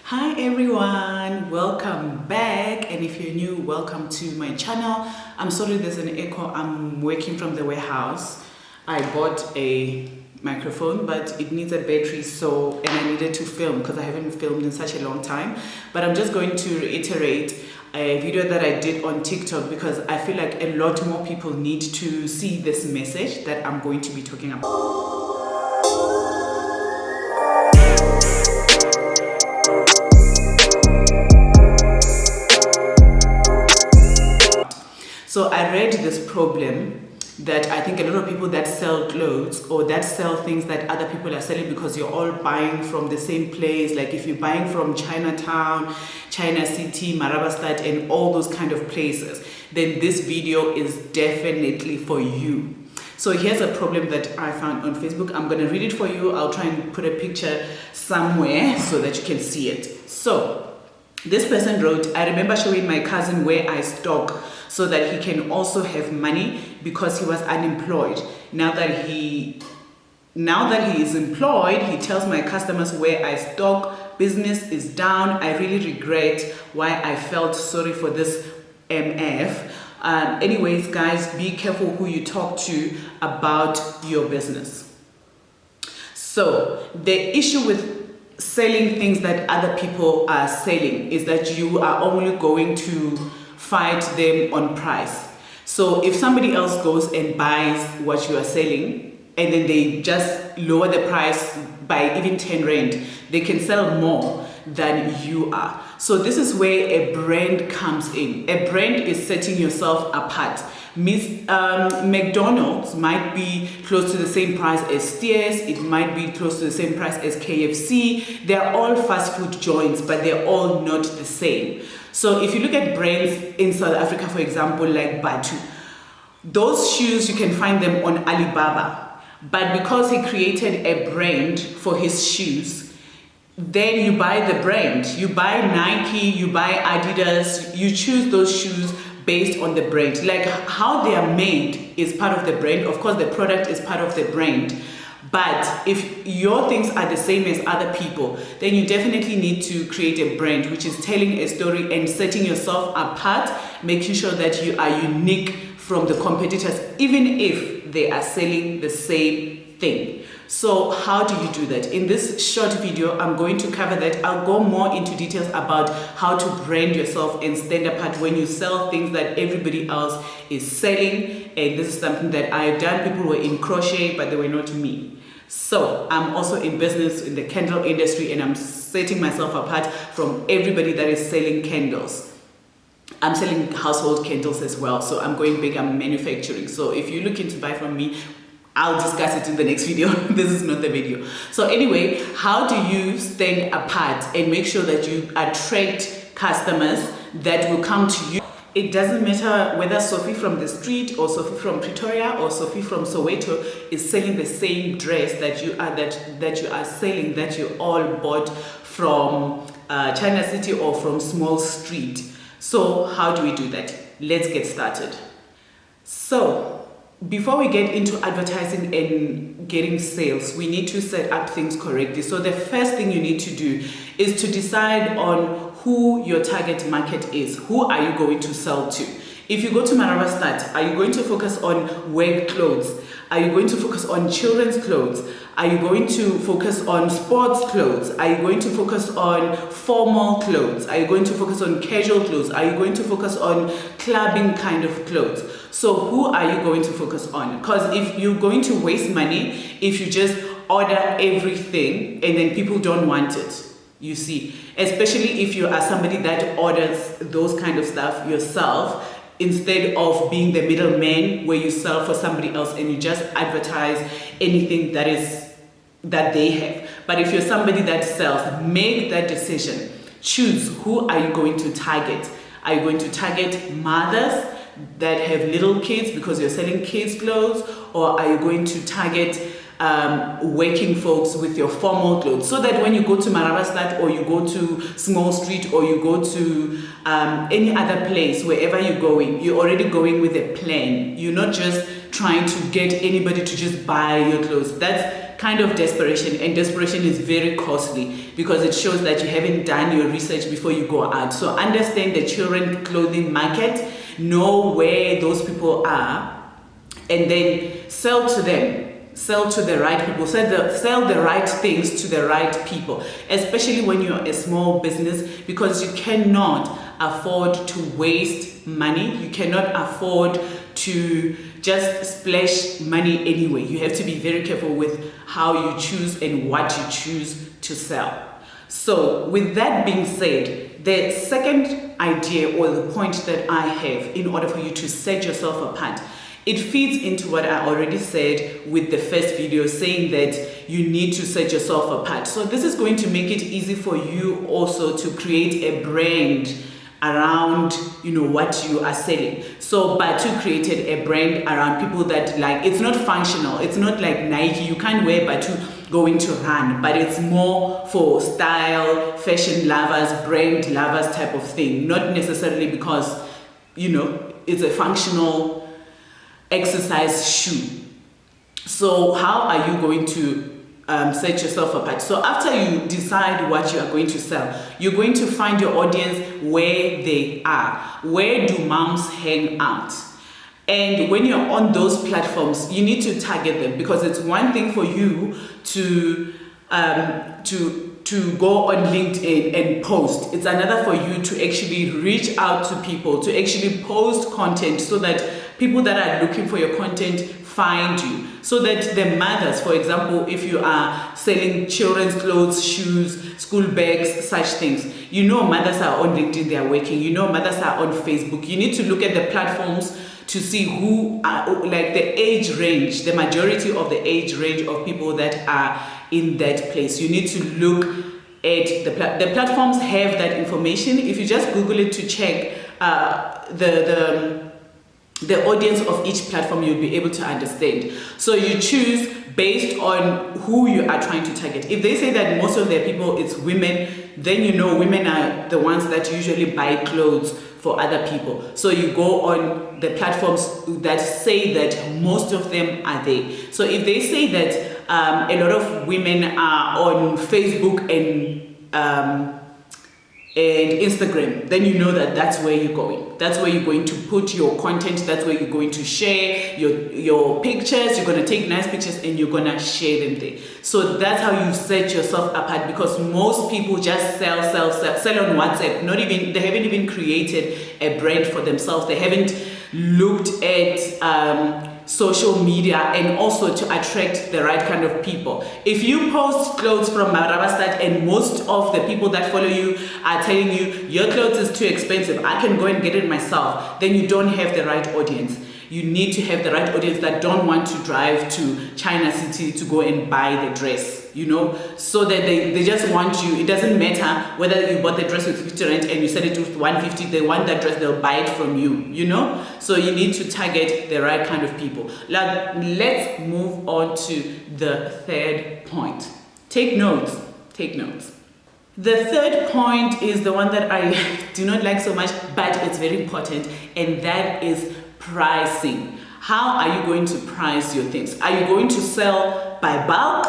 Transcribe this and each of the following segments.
Hi everyone, welcome back, and if you're new, welcome to my channel. I'm sorry there's an echo. I'm working from the warehouse. I bought a microphone but it needs a battery, and I needed to film because I haven't filmed in such a long time. But I'm just going to reiterate a video that I did on TikTok because I feel like a lot more people need to see this message that I'm going to be talking about. So I read this problem that I think a lot of people that sell clothes or that sell things that other people are selling, because you're all buying from the same place. Like if you're buying from Chinatown, China City, Marabastad, and all those kind of places, then this video is definitely for you. So here's a problem that I found on Facebook. I'm gonna read it for you. I'll try and put a picture somewhere so that you can see it. So this person wrote, I remember showing my cousin where I stock so that he can also have money because he was unemployed. Now that he is employed, he tells my customers where I stock. Business is down. I really regret why I felt sorry for this MF. Anyways, guys, be careful who you talk to about your business. So the issue with selling things that other people are selling is that you are only going to fight them on price. So if somebody else goes and buys what you are selling and then they just lower the price by even 10 rand, they can sell more than you are. So this is where a brand comes in. A brand is setting yourself apart. McDonald's might be close to the same price as Steers, it might be close to the same price as KFC. They're all fast food joints, but they're all not the same. So if you look at brands in South Africa, for example, like Batu, those shoes, you can find them on Alibaba. But because he created a brand for his shoes, then you buy the brand. You buy Nike, you buy Adidas, you choose those shoes based on the brand. Like how they are made is part of the brand. Of course, the product is part of the brand. But if your things are the same as other people, then you definitely need to create a brand which is telling a story and setting yourself apart, making sure that you are unique from the competitors, even if they are selling the same thing. So how do you do that? In this short video, I'm going to cover that. I'll go more into details about how to brand yourself and stand apart when you sell things that everybody else is selling. And this is something that I have done. People were in crochet, but they were not me. So I'm also in business in the candle industry, and I'm setting myself apart from everybody that is selling candles. I'm selling household candles as well. So I'm going big, I'm manufacturing. So if you're looking to buy from me, I'll discuss it in the next video. This is not the video. So anyway, how do you stand apart and make sure that you attract customers that will come to you? It doesn't matter whether Sophie from the street or Sophie from Pretoria or Sophie from Soweto is selling the same dress that you are selling, that you all bought from China City or from Small Street. So how do we do that? Let's get started. So before we get into advertising and getting sales, we need to set up things correctly. So the first thing you need to do is to decide on who your target market is. Who are you going to sell to? If you go to Marabastad, are you going to focus on work clothes? Are you going to focus on children's clothes? Are you going to focus on sports clothes? Are you going to focus on formal clothes? Are you going to focus on casual clothes? Are you going to focus on clubbing kind of clothes? So who are you going to focus on? Because if you're going to waste money, if you just order everything and then people don't want it, you see, especially if you are somebody that orders those kind of stuff yourself, instead of being the middleman where you sell for somebody else and you just advertise anything that they have. But if you're somebody that sells, make that decision. Choose who are you going to target. Are you going to target mothers that have little kids because you're selling kids clothes, or are you going to target working folks with your formal clothes, so that when you go to Marabastad or you go to Small Street or you go to any other place, wherever you're going, you're already going with a plan. You're not just trying to get anybody to just buy your clothes. That's that kind of desperation, and desperation is very costly because it shows that you haven't done your research before you go out. So understand the children clothing market, know where those people are, and then sell to them. Sell to the right people, sell the right things to the right people, especially when you're a small business, because you cannot afford to waste money. You cannot afford to just splash money anyway. You have to be very careful with how you choose and what you choose to sell. So with that being said, the second idea or the point that I have in order for you to set yourself apart, it feeds into what I already said with the first video, saying that you need to set yourself apart. So this is going to make it easy for you also to create a brand around, what you are selling. So Batu created a brand around people that like, it's not functional. It's not like Nike. You can't wear Batu going to run, but it's more for style, fashion lovers, brand lovers type of thing. Not necessarily because, it's a functional exercise shoe. So how are you going to set yourself apart? So after you decide what you are going to sell, you're going to find your audience where they are. Where do moms hang out? And when you're on those platforms, you need to target them, because it's one thing for you to go on LinkedIn and post. It's another for you to actually reach out to people, to actually post content so that people that are looking for your content find you. So that the mothers, for example, if you are selling children's clothes, shoes, school bags, such things, mothers are on LinkedIn, they are working, mothers are on Facebook. You need to look at the platforms to see who are, like the age range, the majority of the age range of people that are in that place. You need to look at the platforms have that information. If you just Google it to check the audience of each platform, you'll be able to understand. So you choose based on who you are trying to target. If they say that most of their people it's women, then women are the ones that usually buy clothes for other people. So you go on the platforms that say that most of them are there. So if they say that a lot of women are on Facebook and Instagram, then that's where you're going. That's where you're going to put your content. That's where you're going to share your pictures. You're going to take nice pictures and you're going to share them there. So that's how you set yourself apart, because most people just sell on WhatsApp. They haven't even created a brand for themselves. They haven't looked at social media and also to attract the right kind of people. If you post clothes from Marabastad and most of the people that follow you are telling you your clothes is too expensive, I can go and get it myself, then you don't have the right audience. You need to have the right audience that don't want to drive to China City to go and buy the dress, so that they just want you. It doesn't matter whether you bought the dress with 50 rand and you said it with 150, they want that dress, they'll buy it from you, So you need to target the right kind of people. Let's move on to the third point. Take notes. The third point is the one that I do not like so much, but it's very important, and that is pricing. How are you going to price your things? Are you going to sell by bulk,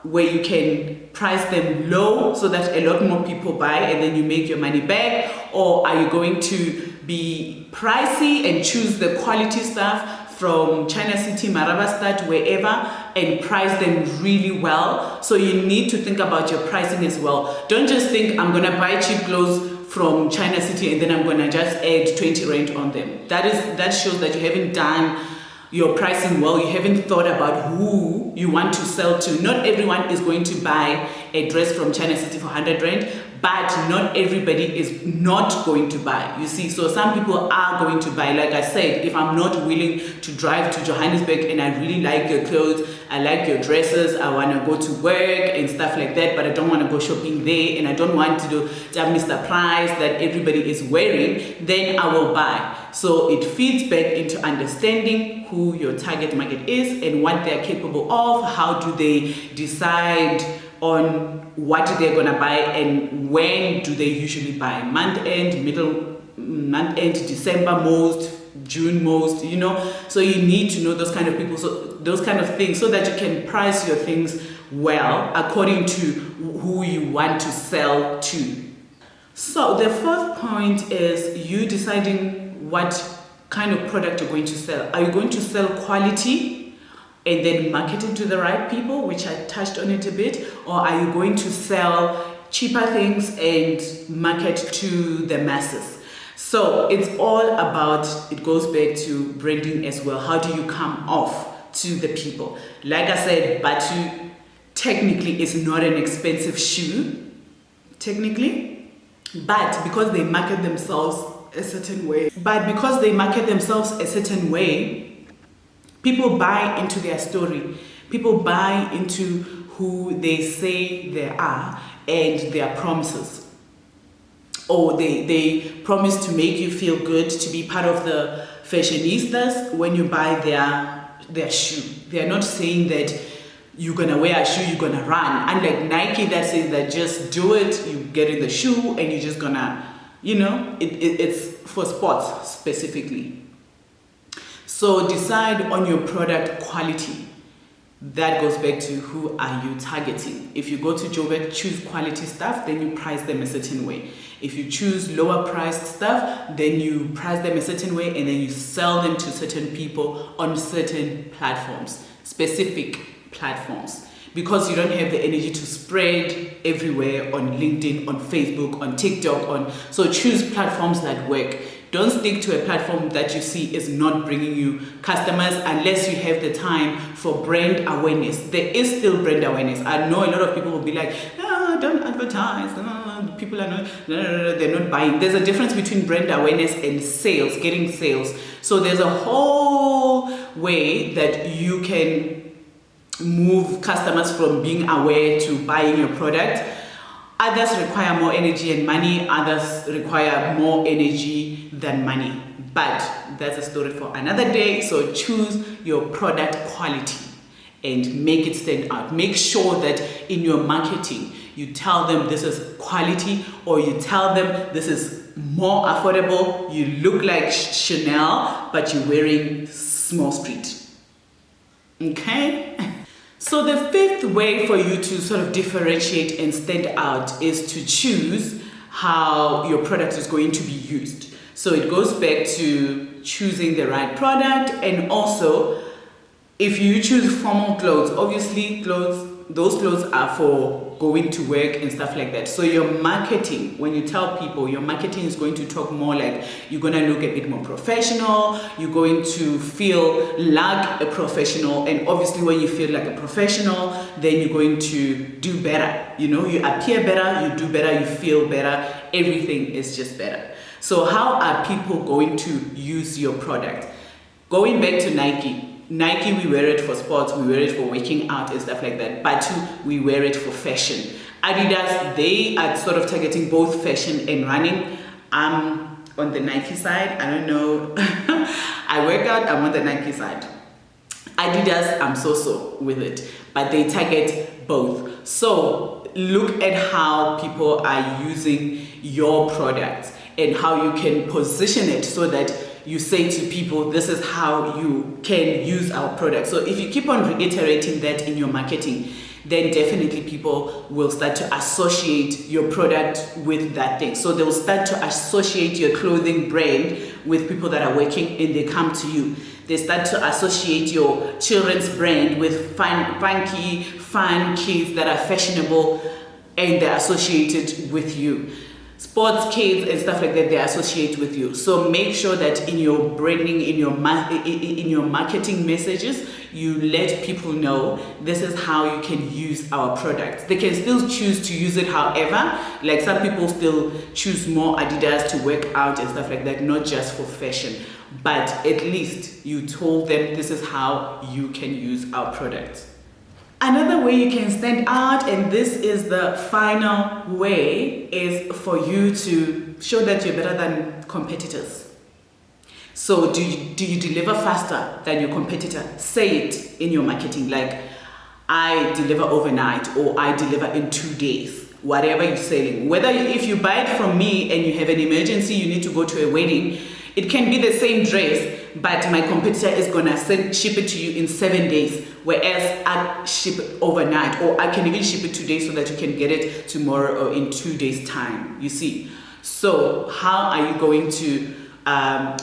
where you can price them low so that a lot more people buy and then you make your money back? Or are you going to be pricey and choose the quality stuff from China City, Marabastad, wherever, and price them really well? So you need to think about your pricing as well. Don't just think I'm gonna buy cheap clothes from China City and then I'm gonna just add 20 rand on them. That shows that you haven't done your pricing well. You haven't thought about who you want to sell to. Not everyone is going to buy a dress from China City for 100 rand, but not everybody is not going to buy. You see, so some people are going to buy. Like I said, if I'm not willing to drive to Johannesburg and I really like your clothes, I like your dresses, I want to go to work and stuff like that, but I don't want to go shopping there and I don't want to have Mr. Price that everybody is wearing, then I will buy. So it feeds back into understanding who your target market is and what they're capable of. How do they decide on what they're gonna buy and when do they usually buy? Month end, middle month end, December most, June most, So you need to know those kind of people, so those kind of things, so that you can price your things well according to who you want to sell to. So the fourth point is you deciding what kind of product you're going to sell. Are you going to sell quality and then market it to the right people, which I touched on it a bit, or are you going to sell cheaper things and market to the masses? So it's all about, it goes back to branding as well. How do you come off to the people? Like I said, Batu technically is not an expensive shoe, technically, but because they market themselves a certain way, people buy into their story. People buy into who they say they are and their promises. Or they promise to make you feel good, to be part of the fashionistas when you buy their shoe. They are not saying that you're gonna wear a shoe, you're gonna run. Unlike Nike that says that just do it, you get in the shoe and you're just gonna, it's for sports specifically. So decide on your product quality. That goes back to who are you targeting. If you go to Joburg, choose quality stuff, then you price them a certain way. If you choose lower priced stuff, then you price them a certain way and then you sell them to certain people on certain platforms, specific platforms. Because you don't have the energy to spread everywhere on LinkedIn, on Facebook, on TikTok, so choose platforms that work. Don't stick to a platform that you see is not bringing you customers unless you have the time for brand awareness. There is still brand awareness. I know a lot of people will be like, don't advertise. People are not, they're not buying. There's a difference between brand awareness and sales, getting sales. So there's a whole way that you can move customers from being aware to buying your product. Others require more energy and money. Others require more energy than money. But that's a story for another day. So choose your product quality and make it stand out. Make sure that in your marketing, you tell them this is quality, or you tell them this is more affordable. You look like Chanel, but you're wearing small street. Okay? So the fifth way for you to sort of differentiate and stand out is to choose how your product is going to be used. So it goes back to choosing the right product, and also if you choose formal clothes, obviously those clothes are for going to work and stuff like that. So your marketing, when you tell people, your marketing is going to talk more like you're going to look a bit more professional, you're going to feel like a professional, and obviously when you feel like a professional, then you're going to do better. You appear better, you do better, you feel better, everything is just better. So how are people going to use your product? Going back to Nike, we wear it for sports, we wear it for working out and stuff like that. Batu, we wear it for fashion. Adidas, they are sort of targeting both fashion and running. I'm on the Nike side, I don't know. I work out, I'm on the Nike side. Adidas, I'm so with it, but they target both. So look at how people are using your product and how you can position it so that you say to people, this is how you can use our product. So if you keep on reiterating that in your marketing, then definitely people will start to associate your product with that thing. So they'll start to associate your clothing brand with people that are working and they come to you. They start to associate your children's brand with funky, fun kids that are fashionable, and they're associated with you. Sports kids and stuff like that, they associate with you. So make sure that in your branding, in your marketing messages, you let people know this is how you can use our products. They can still choose to use it however, like some people still choose more Adidas to work out and stuff like that, not just for fashion. But at least you told them this is how you can use our products. Another way you can stand out, and this is the final way, is for you to show that you're better than competitors. So do you deliver faster than your competitor? Say it in your marketing, like I deliver overnight, or I deliver in 2 days, whatever you're selling. Whether if you buy it from me and you have an emergency, you need to go to a wedding, it can be the same dress, but my competitor is gonna ship it to you in 7 days, whereas I ship it overnight, or I can even ship it today so that you can get it tomorrow or in 2 days time, you see. So how are you going to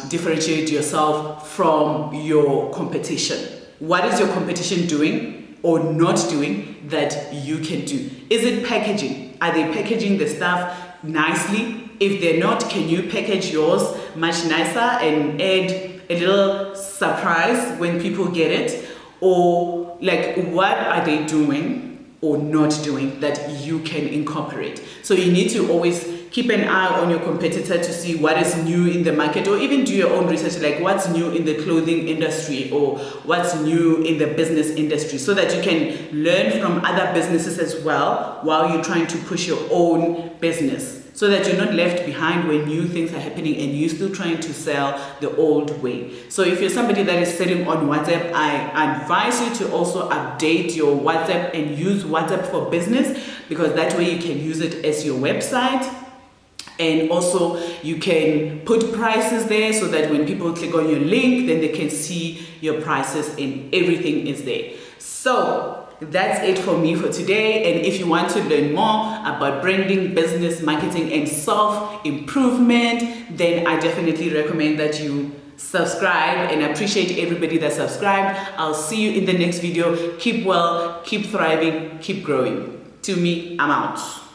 differentiate yourself from your competition? What is your competition doing or not doing that you can do? Is it packaging? Are they packaging the stuff nicely? If they're not, can you package yours much nicer and add a little surprise when people get it? Or like, what are they doing or not doing that you can incorporate? So you need to always keep an eye on your competitor to see what is new in the market, or even do your own research, like what's new in the clothing industry or what's new in the business industry, so that you can learn from other businesses as well while you're trying to push your own business, so that you're not left behind when new things are happening and you're still trying to sell the old way. So if you're somebody that is selling on WhatsApp, I advise you to also update your WhatsApp and use WhatsApp for business, because that way you can use it as your website. And also you can put prices there so that when people click on your link, then they can see your prices and everything is there. So that's it for me for today. And if you want to learn more about branding, business, marketing, and self-improvement, then I definitely recommend that you subscribe, and I appreciate everybody that subscribed. I'll see you in the next video. Keep well, keep thriving, keep growing. To me, I'm out.